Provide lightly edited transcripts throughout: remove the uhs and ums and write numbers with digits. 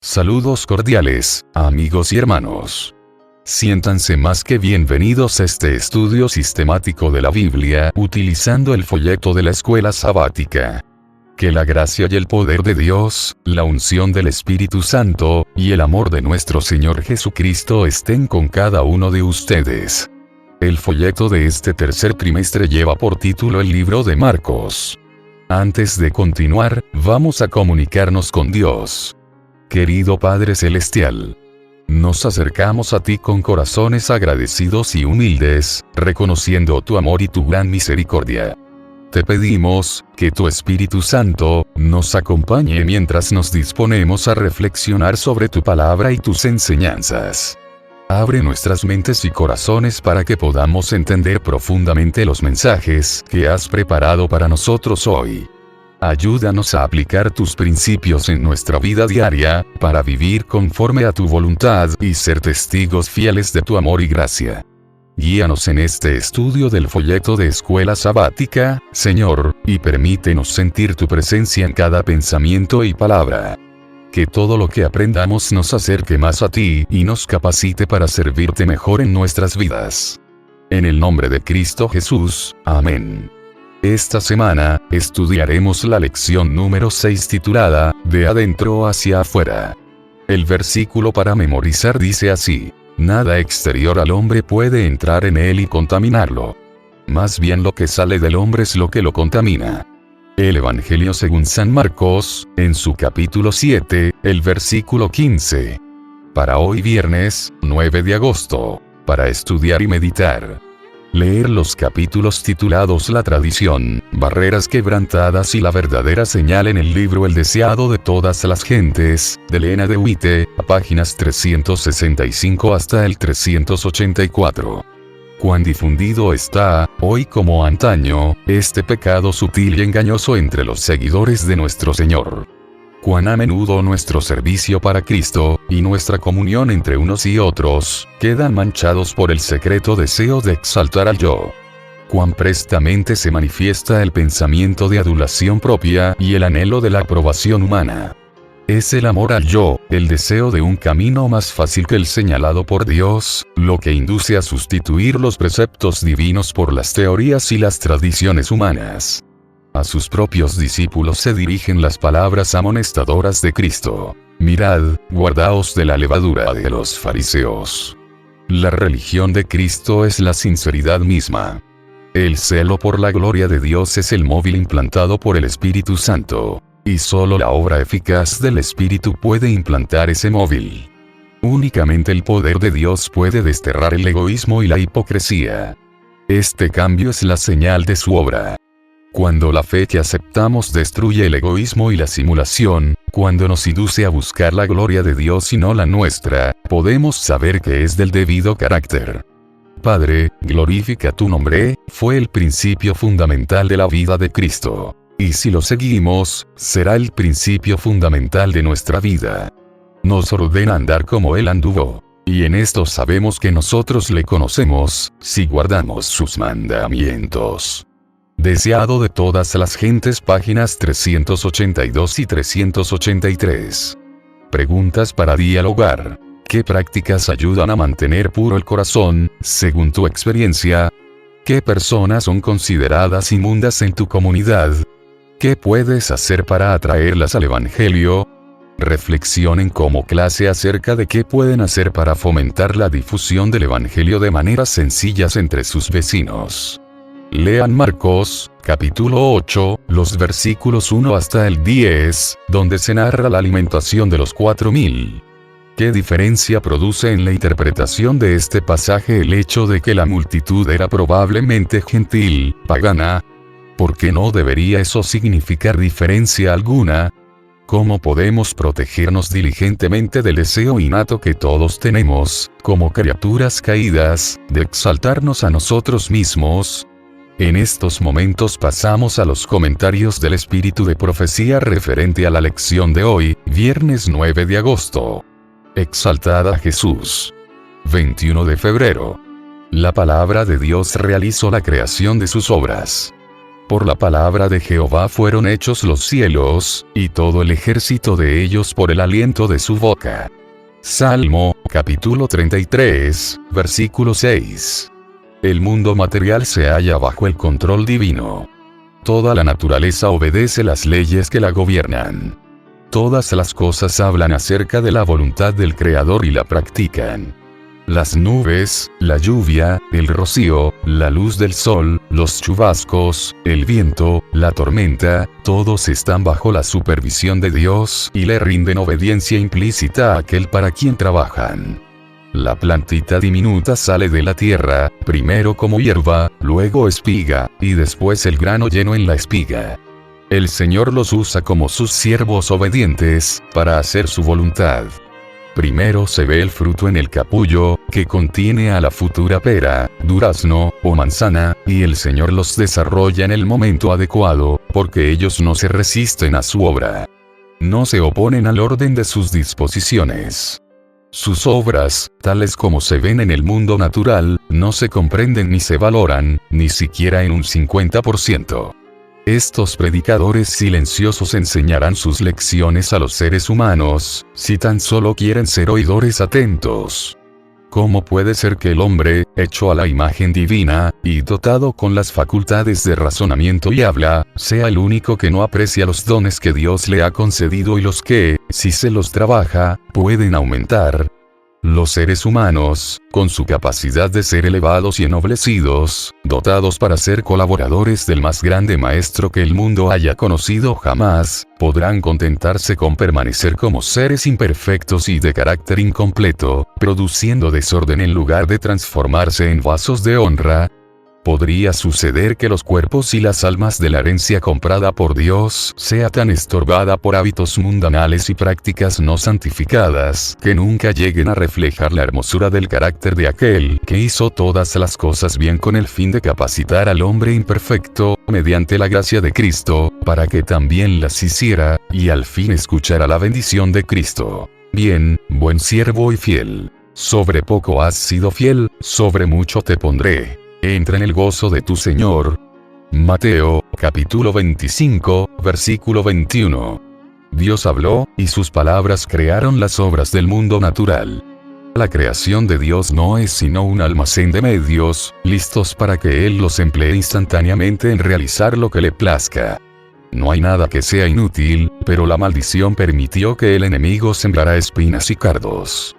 Saludos cordiales, amigos y hermanos. Siéntanse más que bienvenidos a este estudio sistemático de la Biblia, utilizando el folleto de la escuela sabática. Que la gracia y el poder de Dios, la unción del Espíritu Santo, y el amor de nuestro Señor Jesucristo estén con cada uno de ustedes. El folleto de este tercer trimestre lleva por título el libro de Marcos. Antes de continuar, vamos a comunicarnos con Dios. Querido Padre Celestial, nos acercamos a ti con corazones agradecidos y humildes, reconociendo tu amor y tu gran misericordia. Te pedimos que tu Espíritu Santo nos acompañe mientras nos disponemos a reflexionar sobre tu palabra y tus enseñanzas. Abre nuestras mentes y corazones para que podamos entender profundamente los mensajes que has preparado para nosotros hoy. Ayúdanos a aplicar tus principios en nuestra vida diaria, para vivir conforme a tu voluntad y ser testigos fieles de tu amor y gracia. Guíanos en este estudio del folleto de escuela sabática, Señor, y permítenos sentir tu presencia en cada pensamiento y palabra. Que todo lo que aprendamos nos acerque más a ti y nos capacite para servirte mejor en nuestras vidas. En el nombre de Cristo Jesús, amén. Esta semana, estudiaremos la lección número 6 titulada, De adentro hacia afuera. El versículo para memorizar dice así: nada exterior al hombre puede entrar en él y contaminarlo. Más bien lo que sale del hombre es lo que lo contamina. El Evangelio según San Marcos, en su capítulo 7, el versículo 15. Para hoy viernes, 9 de agosto, para estudiar y meditar. Leer los capítulos titulados La tradición, barreras quebrantadas y la verdadera señal en el libro El deseado de todas las gentes, de Elena de White, páginas 365 hasta el 384. Cuán difundido está, hoy como antaño, este pecado sutil y engañoso entre los seguidores de nuestro Señor. Cuán a menudo nuestro servicio para Cristo, y nuestra comunión entre unos y otros, quedan manchados por el secreto deseo de exaltar al yo. Cuán prestamente se manifiesta el pensamiento de adulación propia y el anhelo de la aprobación humana. Es el amor al yo, el deseo de un camino más fácil que el señalado por Dios, lo que induce a sustituir los preceptos divinos por las teorías y las tradiciones humanas. A sus propios discípulos se dirigen las palabras amonestadoras de Cristo: mirad, guardaos de la levadura de los fariseos. La religión de Cristo es la sinceridad misma. El celo por la gloria de Dios es el móvil implantado por el Espíritu Santo, y solo la obra eficaz del Espíritu puede implantar ese móvil. Únicamente el poder de Dios puede desterrar el egoísmo y la hipocresía. Este cambio es la señal de su obra. Cuando la fe que aceptamos destruye el egoísmo y la simulación, cuando nos induce a buscar la gloria de Dios y no la nuestra, podemos saber que es del debido carácter. Padre, glorifica tu nombre, fue el principio fundamental de la vida de Cristo. Y si lo seguimos, será el principio fundamental de nuestra vida. Nos ordena andar como Él anduvo. Y en esto sabemos que nosotros le conocemos, si guardamos sus mandamientos. Deseado de todas las gentes, páginas 382 y 383. Preguntas para dialogar. ¿Qué prácticas ayudan a mantener puro el corazón, según tu experiencia? ¿Qué personas son consideradas inmundas en tu comunidad? ¿Qué puedes hacer para atraerlas al Evangelio? Reflexionen como clase acerca de qué pueden hacer para fomentar la difusión del Evangelio de maneras sencillas entre sus vecinos. Lean Marcos, capítulo 8, los versículos 1 hasta el 10, donde se narra la alimentación de los 4.000. ¿Qué diferencia produce en la interpretación de este pasaje el hecho de que la multitud era probablemente gentil, pagana? ¿Por qué no debería eso significar diferencia alguna? ¿Cómo podemos protegernos diligentemente del deseo innato que todos tenemos, como criaturas caídas, de exaltarnos a nosotros mismos? En estos momentos pasamos a los comentarios del espíritu de profecía referente a la lección de hoy, viernes 9 de agosto. Exaltada Jesús. 21 de febrero. La palabra de Dios realizó la creación de sus obras. Por la palabra de Jehová fueron hechos los cielos, y todo el ejército de ellos por el aliento de su boca. Salmo, capítulo 33, versículo 6. El mundo material se halla bajo el control divino. Toda la naturaleza obedece las leyes que la gobiernan. Todas las cosas hablan acerca de la voluntad del Creador y la practican. Las nubes, la lluvia, el rocío, la luz del sol, los chubascos, el viento, la tormenta, todos están bajo la supervisión de Dios y le rinden obediencia implícita a aquel para quien trabajan. La plantita diminuta sale de la tierra, primero como hierba, luego espiga, y después el grano lleno en la espiga. El Señor los usa como sus siervos obedientes, para hacer su voluntad. Primero se ve el fruto en el capullo, que contiene a la futura pera, durazno, o manzana, y el Señor los desarrolla en el momento adecuado, porque ellos no se resisten a su obra. No se oponen al orden de sus disposiciones. Sus obras, tales como se ven en el mundo natural, no se comprenden ni se valoran, ni siquiera en un 50%. Estos predicadores silenciosos enseñarán sus lecciones a los seres humanos, si tan solo quieren ser oidores atentos. ¿Cómo puede ser que el hombre, hecho a la imagen divina, y dotado con las facultades de razonamiento y habla, sea el único que no aprecia los dones que Dios le ha concedido y los que, si se los trabaja, pueden aumentar? Los seres humanos, con su capacidad de ser elevados y ennoblecidos, dotados para ser colaboradores del más grande maestro que el mundo haya conocido jamás, podrán contentarse con permanecer como seres imperfectos y de carácter incompleto, produciendo desorden en lugar de transformarse en vasos de honra. Podría suceder que los cuerpos y las almas de la herencia comprada por Dios sea tan estorbada por hábitos mundanales y prácticas no santificadas, que nunca lleguen a reflejar la hermosura del carácter de aquel que hizo todas las cosas bien con el fin de capacitar al hombre imperfecto, mediante la gracia de Cristo, para que también las hiciera, y al fin escuchara la bendición de Cristo. Bien, buen siervo y fiel. Sobre poco has sido fiel, sobre mucho te pondré. Entra en el gozo de tu Señor. Mateo, capítulo 25, versículo 21. Dios habló, y sus palabras crearon las obras del mundo natural. La creación de Dios no es sino un almacén de medios, listos para que Él los emplee instantáneamente en realizar lo que le plazca. No hay nada que sea inútil, pero la maldición permitió que el enemigo sembrara espinas y cardos.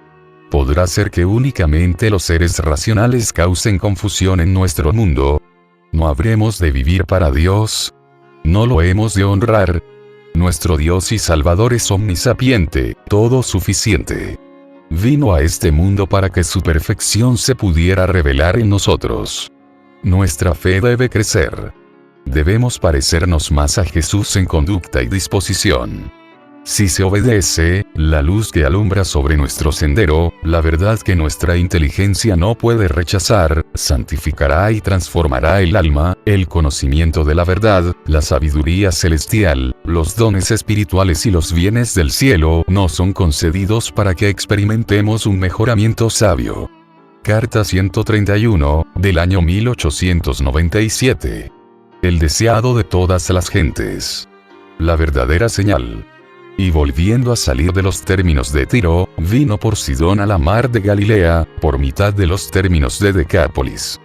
¿Podrá ser que únicamente los seres racionales causen confusión en nuestro mundo? ¿No habremos de vivir para Dios? ¿No lo hemos de honrar? Nuestro Dios y Salvador es omnisapiente, todo suficiente. Vino a este mundo para que su perfección se pudiera revelar en nosotros. Nuestra fe debe crecer. Debemos parecernos más a Jesús en conducta y disposición. Si se obedece, la luz que alumbra sobre nuestro sendero, la verdad que nuestra inteligencia no puede rechazar, santificará y transformará el alma, el conocimiento de la verdad, la sabiduría celestial, los dones espirituales y los bienes del cielo no son concedidos para que experimentemos un mejoramiento sabio. Carta 131, del año 1897. El deseado de todas las gentes. La verdadera señal. Y volviendo a salir de los términos de Tiro, vino por Sidón a la mar de Galilea, por mitad de los términos de Decápolis.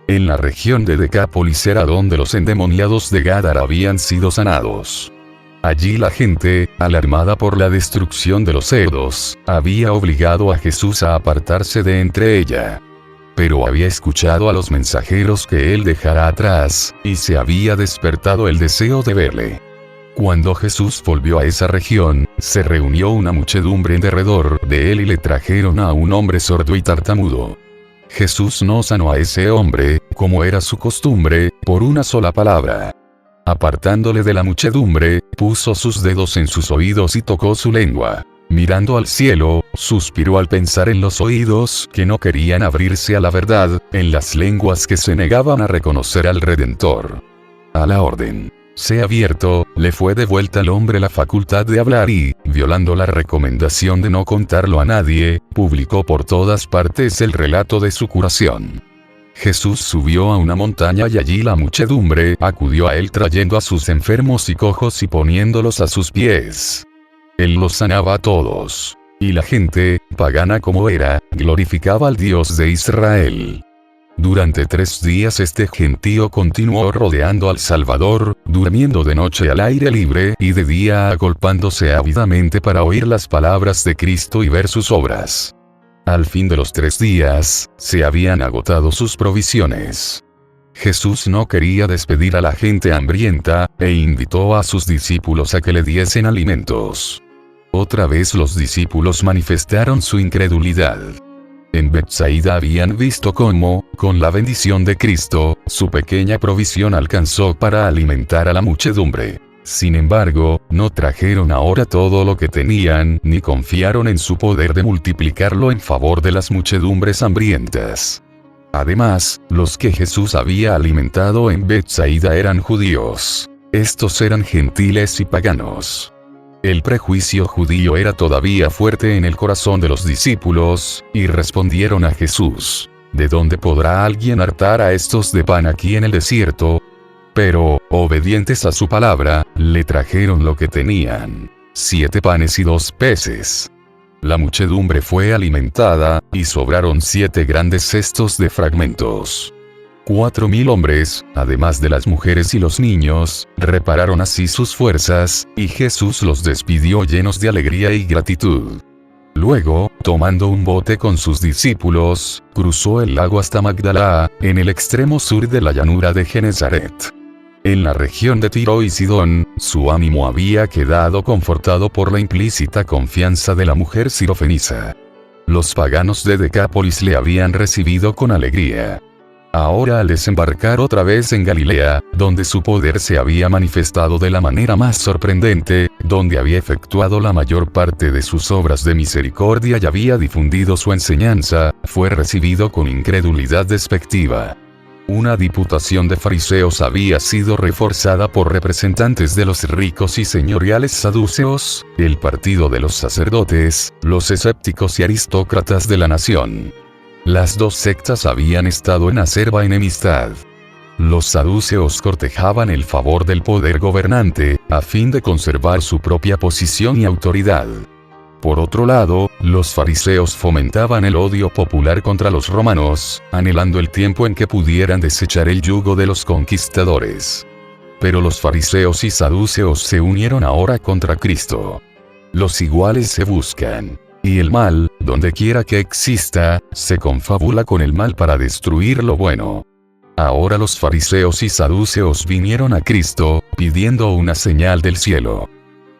En la región de Decápolis era donde los endemoniados de Gádara habían sido sanados. Allí la gente, alarmada por la destrucción de los cerdos, había obligado a Jesús a apartarse de entre ella. Pero había escuchado a los mensajeros que él dejara atrás, y se había despertado el deseo de verle. Cuando Jesús volvió a esa región, se reunió una muchedumbre en derredor de él y le trajeron a un hombre sordo y tartamudo. Jesús no sanó a ese hombre, como era su costumbre, por una sola palabra. Apartándole de la muchedumbre, puso sus dedos en sus oídos y tocó su lengua. Mirando al cielo, suspiró al pensar en los oídos que no querían abrirse a la verdad, en las lenguas que se negaban a reconocer al Redentor. A la orden. Sea abierto, le fue devuelta al hombre la facultad de hablar y, violando la recomendación de no contarlo a nadie, publicó por todas partes el relato de su curación. Jesús subió a una montaña y allí la muchedumbre acudió a él trayendo a sus enfermos y cojos y poniéndolos a sus pies. Él los sanaba a todos. Y la gente, pagana como era, glorificaba al Dios de Israel. Durante 3 días este gentío continuó rodeando al Salvador, durmiendo de noche al aire libre y de día agolpándose ávidamente para oír las palabras de Cristo y ver sus obras. Al fin de los 3 días, se habían agotado sus provisiones. Jesús no quería despedir a la gente hambrienta, e invitó a sus discípulos a que le diesen alimentos. Otra vez los discípulos manifestaron su incredulidad. En Betsaida habían visto cómo, con la bendición de Cristo, su pequeña provisión alcanzó para alimentar a la muchedumbre. Sin embargo, no trajeron ahora todo lo que tenían, ni confiaron en su poder de multiplicarlo en favor de las muchedumbres hambrientas. Además, los que Jesús había alimentado en Betsaida eran judíos. Estos eran gentiles y paganos. El prejuicio judío era todavía fuerte en el corazón de los discípulos, y respondieron a Jesús: ¿De dónde podrá alguien hartar a estos de pan aquí en el desierto? Pero, obedientes a su palabra, le trajeron lo que tenían: 7 panes y 2 peces. La muchedumbre fue alimentada, y sobraron 7 grandes cestos de fragmentos. 4.000 hombres, además de las mujeres y los niños, repararon así sus fuerzas, y Jesús los despidió llenos de alegría y gratitud. Luego, tomando un bote con sus discípulos, cruzó el lago hasta Magdala, en el extremo sur de la llanura de Genesaret. En la región de Tiro y Sidón, su ánimo había quedado confortado por la implícita confianza de la mujer sirofenisa. Los paganos de Decápolis le habían recibido con alegría. Ahora al desembarcar otra vez en Galilea, donde su poder se había manifestado de la manera más sorprendente, donde había efectuado la mayor parte de sus obras de misericordia y había difundido su enseñanza, fue recibido con incredulidad despectiva. Una diputación de fariseos había sido reforzada por representantes de los ricos y señoriales saduceos, el partido de los sacerdotes, los escépticos y aristócratas de la nación. Las 2 sectas habían estado en acerba enemistad. Los saduceos cortejaban el favor del poder gobernante, a fin de conservar su propia posición y autoridad. Por otro lado, los fariseos fomentaban el odio popular contra los romanos, anhelando el tiempo en que pudieran desechar el yugo de los conquistadores. Pero los fariseos y saduceos se unieron ahora contra Cristo. Los iguales se buscan. Y el mal, donde quiera que exista, se confabula con el mal para destruir lo bueno. Ahora los fariseos y saduceos vinieron a Cristo, pidiendo una señal del cielo.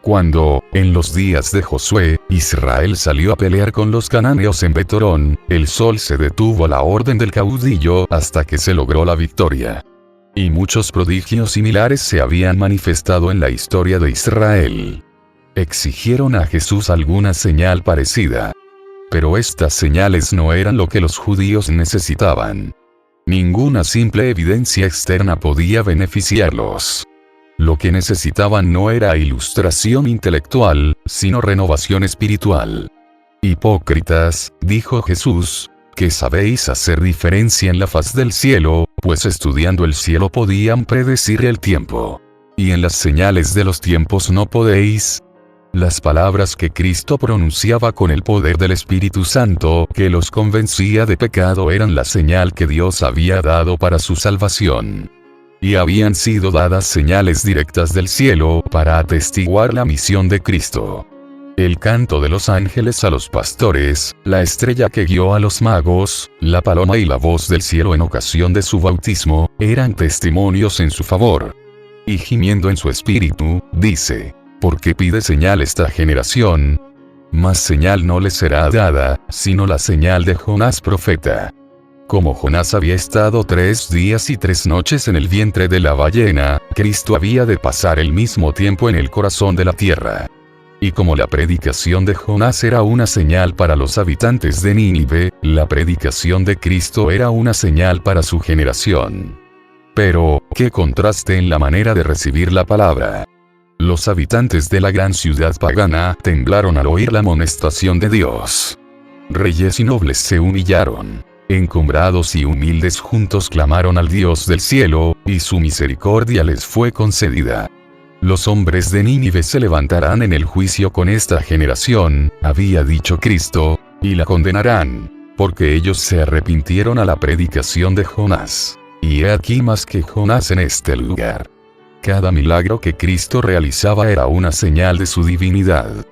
Cuando, en los días de Josué, Israel salió a pelear con los cananeos en Betorón, el sol se detuvo a la orden del caudillo hasta que se logró la victoria. Y muchos prodigios similares se habían manifestado en la historia de Israel. Exigieron a Jesús alguna señal parecida. Pero estas señales no eran lo que los judíos necesitaban. Ninguna simple evidencia externa podía beneficiarlos. Lo que necesitaban no era ilustración intelectual, sino renovación espiritual. Hipócritas, dijo Jesús, que sabéis hacer diferencia en la faz del cielo, pues estudiando el cielo podían predecir el tiempo. Y en las señales de los tiempos no podéis. Las palabras que Cristo pronunciaba con el poder del Espíritu Santo, que los convencía de pecado, eran la señal que Dios había dado para su salvación. Y habían sido dadas señales directas del cielo para atestiguar la misión de Cristo. El canto de los ángeles a los pastores, la estrella que guió a los magos, la paloma y la voz del cielo en ocasión de su bautismo, eran testimonios en su favor. Y gimiendo en su espíritu, dice: ¿por qué pide señal esta generación? Más señal no le será dada, sino la señal de Jonás profeta. Como Jonás había estado 3 días y 3 noches en el vientre de la ballena, Cristo había de pasar el mismo tiempo en el corazón de la tierra. Y como la predicación de Jonás era una señal para los habitantes de Nínive, la predicación de Cristo era una señal para su generación. Pero, qué contraste en la manera de recibir la palabra. Los habitantes de la gran ciudad pagana temblaron al oír la amonestación de Dios. Reyes y nobles se humillaron. Encumbrados y humildes juntos clamaron al Dios del cielo, y su misericordia les fue concedida. Los hombres de Nínive se levantarán en el juicio con esta generación, había dicho Cristo, y la condenarán, porque ellos se arrepintieron a la predicación de Jonás. Y he aquí más que Jonás en este lugar. Cada milagro que Cristo realizaba era una señal de su divinidad.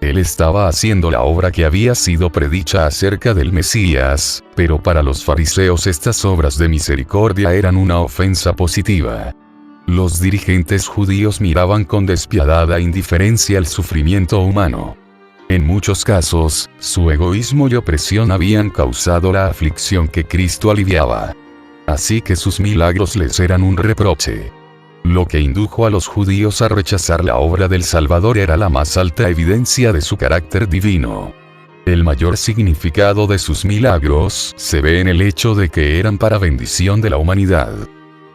Él estaba haciendo la obra que había sido predicha acerca del Mesías, pero para los fariseos estas obras de misericordia eran una ofensa positiva. Los dirigentes judíos miraban con despiadada indiferencia el sufrimiento humano. En muchos casos, su egoísmo y opresión habían causado la aflicción que Cristo aliviaba. Así que sus milagros les eran un reproche. Lo que indujo a los judíos a rechazar la obra del Salvador era la más alta evidencia de su carácter divino. El mayor significado de sus milagros se ve en el hecho de que eran para bendición de la humanidad.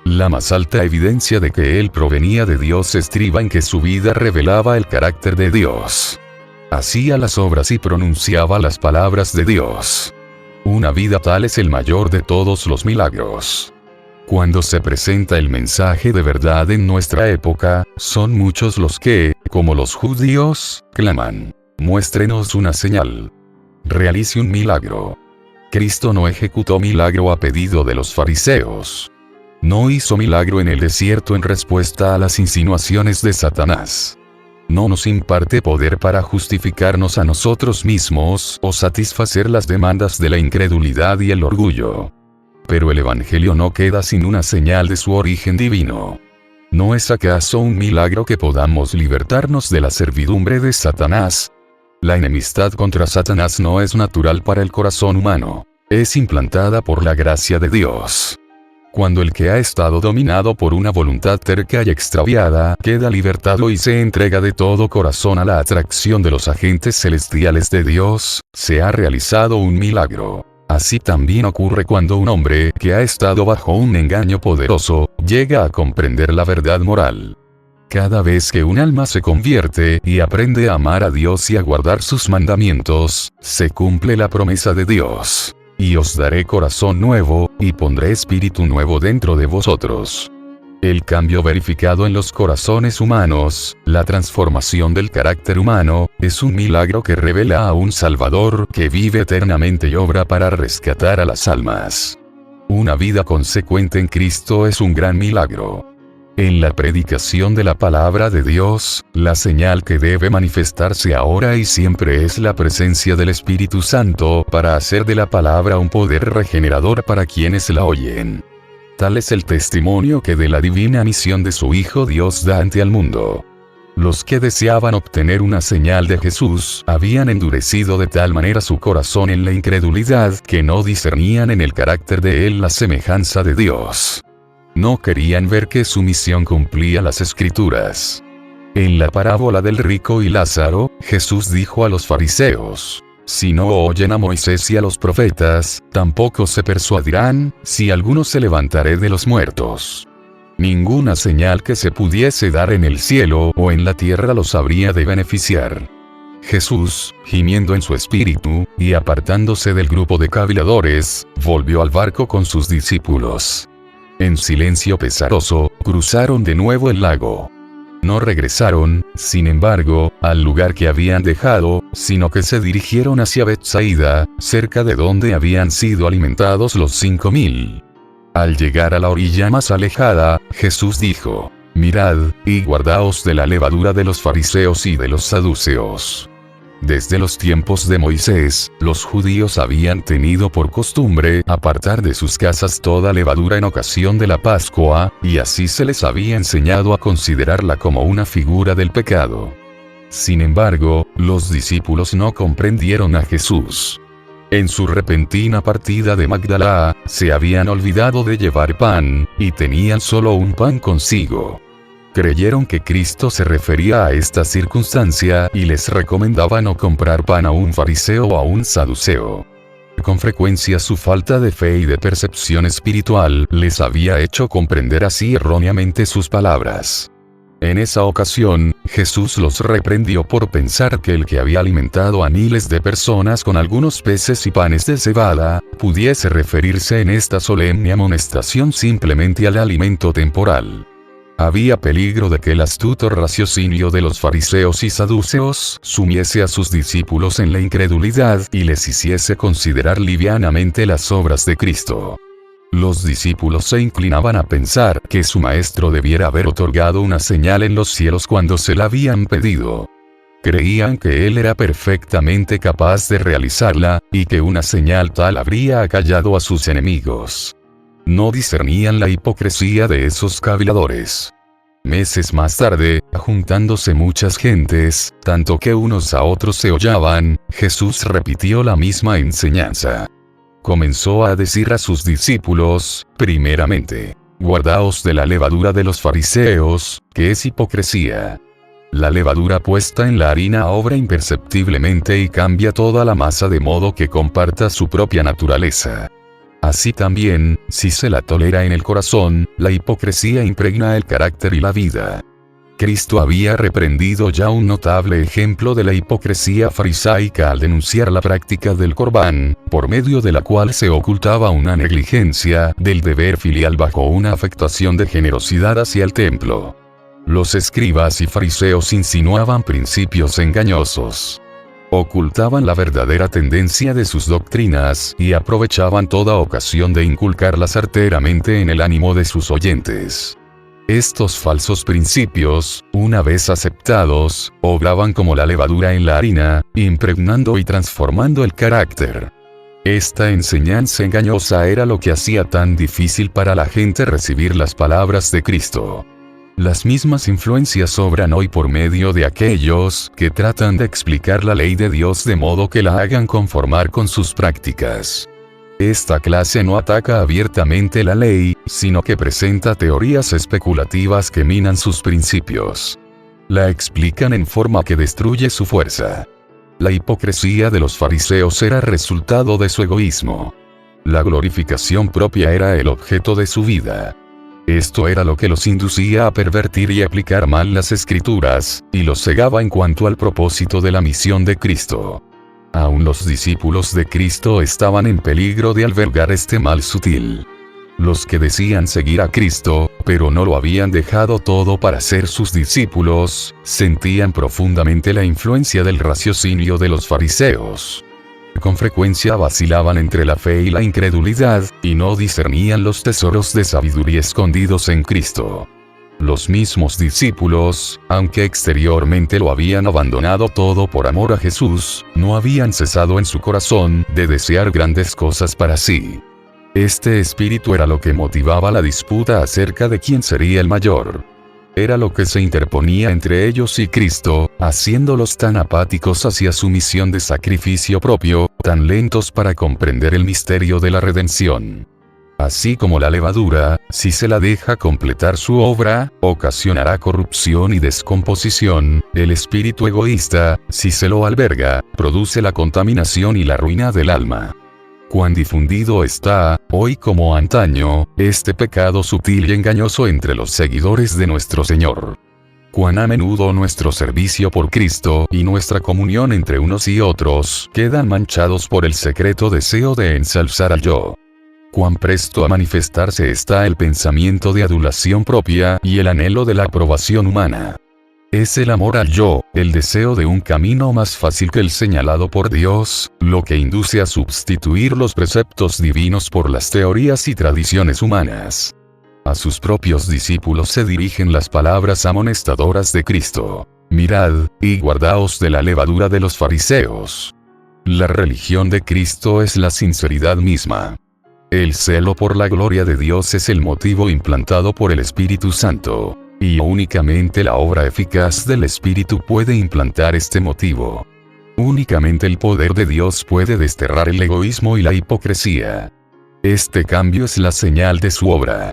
La más alta evidencia de que él provenía de Dios estriba en que su vida revelaba el carácter de Dios. Hacía las obras y pronunciaba las palabras de Dios. Una vida tal es el mayor de todos los milagros. Cuando se presenta el mensaje de verdad en nuestra época, son muchos los que, como los judíos, claman: muéstrenos una señal. Realice un milagro. Cristo no ejecutó milagro a pedido de los fariseos. No hizo milagro en el desierto en respuesta a las insinuaciones de Satanás. No nos imparte poder para justificarnos a nosotros mismos o satisfacer las demandas de la incredulidad y el orgullo. Pero el Evangelio no queda sin una señal de su origen divino. ¿No es acaso un milagro que podamos libertarnos de la servidumbre de Satanás? La enemistad contra Satanás no es natural para el corazón humano, es implantada por la gracia de Dios. Cuando el que ha estado dominado por una voluntad terca y extraviada queda libertado y se entrega de todo corazón a la atracción de los agentes celestiales de Dios, se ha realizado un milagro. Así también ocurre cuando un hombre que ha estado bajo un engaño poderoso llega a comprender la verdad moral. Cada vez que un alma se convierte y aprende a amar a Dios y a guardar sus mandamientos, se cumple la promesa de Dios: y os daré corazón nuevo, y pondré espíritu nuevo dentro de vosotros. El cambio verificado en los corazones humanos, la transformación del carácter humano, es un milagro que revela a un Salvador que vive eternamente y obra para rescatar a las almas. Una vida consecuente en Cristo es un gran milagro. En la predicación de la palabra de Dios, la señal que debe manifestarse ahora y siempre es la presencia del Espíritu Santo para hacer de la palabra un poder regenerador para quienes la oyen. Tal es el testimonio que de la divina misión de su Hijo Dios da ante al mundo. Los que deseaban obtener una señal de Jesús habían endurecido de tal manera su corazón en la incredulidad que no discernían en el carácter de él la semejanza de Dios. No querían ver que su misión cumplía las Escrituras. En la parábola del rico y Lázaro, Jesús dijo a los fariseos: si no oyen a Moisés y a los profetas, tampoco se persuadirán, si alguno se levantaré de los muertos. Ninguna señal que se pudiese dar en el cielo o en la tierra los habría de beneficiar. Jesús, gimiendo en su espíritu, y apartándose del grupo de caviladores, volvió al barco con sus discípulos. En silencio pesaroso, cruzaron de nuevo el lago. No regresaron, sin embargo, al lugar que habían dejado, sino que se dirigieron hacia Betsaida, cerca de donde habían sido alimentados los 5,000. Al llegar a la orilla más alejada, Jesús dijo: mirad, y guardaos de la levadura de los fariseos y de los saduceos. Desde los tiempos de Moisés, los judíos habían tenido por costumbre apartar de sus casas toda levadura en ocasión de la Pascua, y así se les había enseñado a considerarla como una figura del pecado. Sin embargo, los discípulos no comprendieron a Jesús. En su repentina partida de Magdala, se habían olvidado de llevar pan, y tenían solo un pan consigo. Creyeron que Cristo se refería a esta circunstancia y les recomendaba no comprar pan a un fariseo o a un saduceo. Con frecuencia su falta de fe y de percepción espiritual les había hecho comprender así erróneamente sus palabras. En esa ocasión, Jesús los reprendió por pensar que el que había alimentado a miles de personas con algunos peces y panes de cebada, pudiese referirse en esta solemne amonestación simplemente al alimento temporal. Había peligro de que el astuto raciocinio de los fariseos y saduceos sumiese a sus discípulos en la incredulidad y les hiciese considerar livianamente las obras de Cristo. Los discípulos se inclinaban a pensar que su maestro debiera haber otorgado una señal en los cielos cuando se la habían pedido. Creían que él era perfectamente capaz de realizarla, y que una señal tal habría acallado a sus enemigos. No discernían la hipocresía de esos caviladores. Meses más tarde, juntándose muchas gentes, tanto que unos a otros se hollaban, Jesús repitió la misma enseñanza. Comenzó a decir a sus discípulos, primeramente, guardaos de la levadura de los fariseos, que es hipocresía. La levadura puesta en la harina obra imperceptiblemente y cambia toda la masa de modo que comparta su propia naturaleza. Así también, si se la tolera en el corazón, la hipocresía impregna el carácter y la vida. Cristo había reprendido ya un notable ejemplo de la hipocresía farisaica al denunciar la práctica del corbán, por medio de la cual se ocultaba una negligencia del deber filial bajo una afectación de generosidad hacia el templo. Los escribas y fariseos insinuaban principios engañosos. Ocultaban la verdadera tendencia de sus doctrinas y aprovechaban toda ocasión de inculcarlas arteramente en el ánimo de sus oyentes. Estos falsos principios, una vez aceptados, obraban como la levadura en la harina, impregnando y transformando el carácter. Esta enseñanza engañosa era lo que hacía tan difícil para la gente recibir las palabras de Cristo. Las mismas influencias obran hoy por medio de aquellos que tratan de explicar la ley de Dios de modo que la hagan conformar con sus prácticas. Esta clase no ataca abiertamente la ley, sino que presenta teorías especulativas que minan sus principios. La explican en forma que destruye su fuerza. La hipocresía de los fariseos era resultado de su egoísmo. La glorificación propia era el objeto de su vida. Esto era lo que los inducía a pervertir y aplicar mal las escrituras, y los cegaba en cuanto al propósito de la misión de Cristo. Aún los discípulos de Cristo estaban en peligro de albergar este mal sutil. Los que decían seguir a Cristo, pero no lo habían dejado todo para ser sus discípulos, sentían profundamente la influencia del raciocinio de los fariseos. Con frecuencia vacilaban entre la fe y la incredulidad, y no discernían los tesoros de sabiduría escondidos en Cristo. Los mismos discípulos, aunque exteriormente lo habían abandonado todo por amor a Jesús, no habían cesado en su corazón de desear grandes cosas para sí. Este espíritu era lo que motivaba la disputa acerca de quién sería el mayor. Era lo que se interponía entre ellos y Cristo, haciéndolos tan apáticos hacia su misión de sacrificio propio, tan lentos para comprender el misterio de la redención. Así como la levadura, si se la deja completar su obra, ocasionará corrupción y descomposición, el espíritu egoísta, si se lo alberga, produce la contaminación y la ruina del alma. Cuán difundido está, hoy como antaño, este pecado sutil y engañoso entre los seguidores de nuestro Señor. Cuán a menudo nuestro servicio por Cristo y nuestra comunión entre unos y otros quedan manchados por el secreto deseo de ensalzar al yo. Cuán presto a manifestarse está el pensamiento de adulación propia y el anhelo de la aprobación humana. Es el amor al yo, el deseo de un camino más fácil que el señalado por Dios, lo que induce a sustituir los preceptos divinos por las teorías y tradiciones humanas. A sus propios discípulos se dirigen las palabras amonestadoras de Cristo: mirad, y guardaos de la levadura de los fariseos. La religión de Cristo es la sinceridad misma. El celo por la gloria de Dios es el motivo implantado por el Espíritu Santo, y únicamente la obra eficaz del Espíritu puede implantar este motivo. Únicamente el poder de Dios puede desterrar el egoísmo y la hipocresía. Este cambio es la señal de su obra.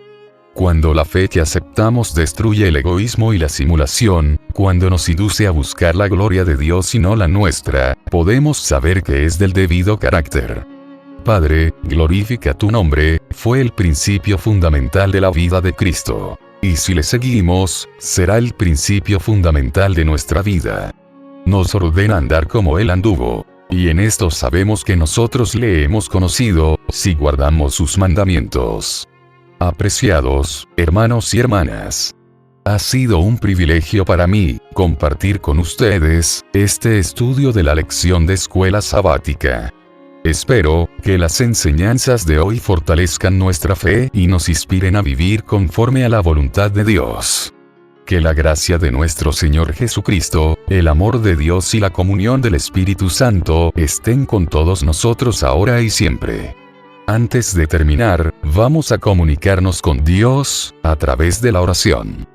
Cuando la fe que aceptamos destruye el egoísmo y la simulación, cuando nos induce a buscar la gloria de Dios y no la nuestra, podemos saber que es del debido carácter. Padre, glorifica tu nombre, fue el principio fundamental de la vida de Cristo. Y si le seguimos, será el principio fundamental de nuestra vida. Nos ordena andar como Él anduvo. Y en esto sabemos que nosotros le hemos conocido, si guardamos sus mandamientos. Apreciados, hermanos y hermanas. Ha sido un privilegio para mí, compartir con ustedes, este estudio de la lección de escuela sabática. Espero que las enseñanzas de hoy fortalezcan nuestra fe y nos inspiren a vivir conforme a la voluntad de Dios. Que la gracia de nuestro Señor Jesucristo, el amor de Dios y la comunión del Espíritu Santo estén con todos nosotros ahora y siempre. Antes de terminar, vamos a comunicarnos con Dios a través de la oración.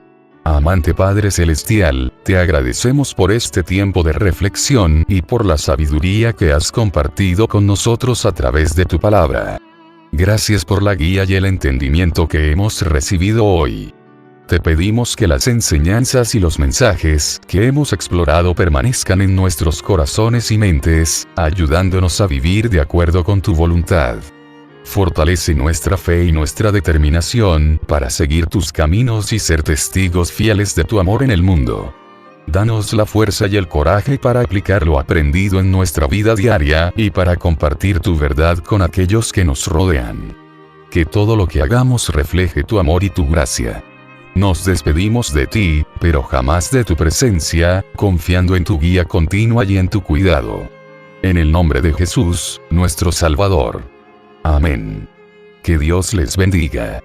Amante Padre Celestial, te agradecemos por este tiempo de reflexión y por la sabiduría que has compartido con nosotros a través de tu palabra. Gracias por la guía y el entendimiento que hemos recibido hoy. Te pedimos que las enseñanzas y los mensajes que hemos explorado permanezcan en nuestros corazones y mentes, ayudándonos a vivir de acuerdo con tu voluntad. Fortalece nuestra fe y nuestra determinación para seguir tus caminos y ser testigos fieles de tu amor en el mundo. Danos la fuerza y el coraje para aplicar lo aprendido en nuestra vida diaria y para compartir tu verdad con aquellos que nos rodean. Que todo lo que hagamos refleje tu amor y tu gracia. Nos despedimos de ti, pero jamás de tu presencia, confiando en tu guía continua y en tu cuidado. En el nombre de Jesús, nuestro Salvador. Amén. Que Dios les bendiga.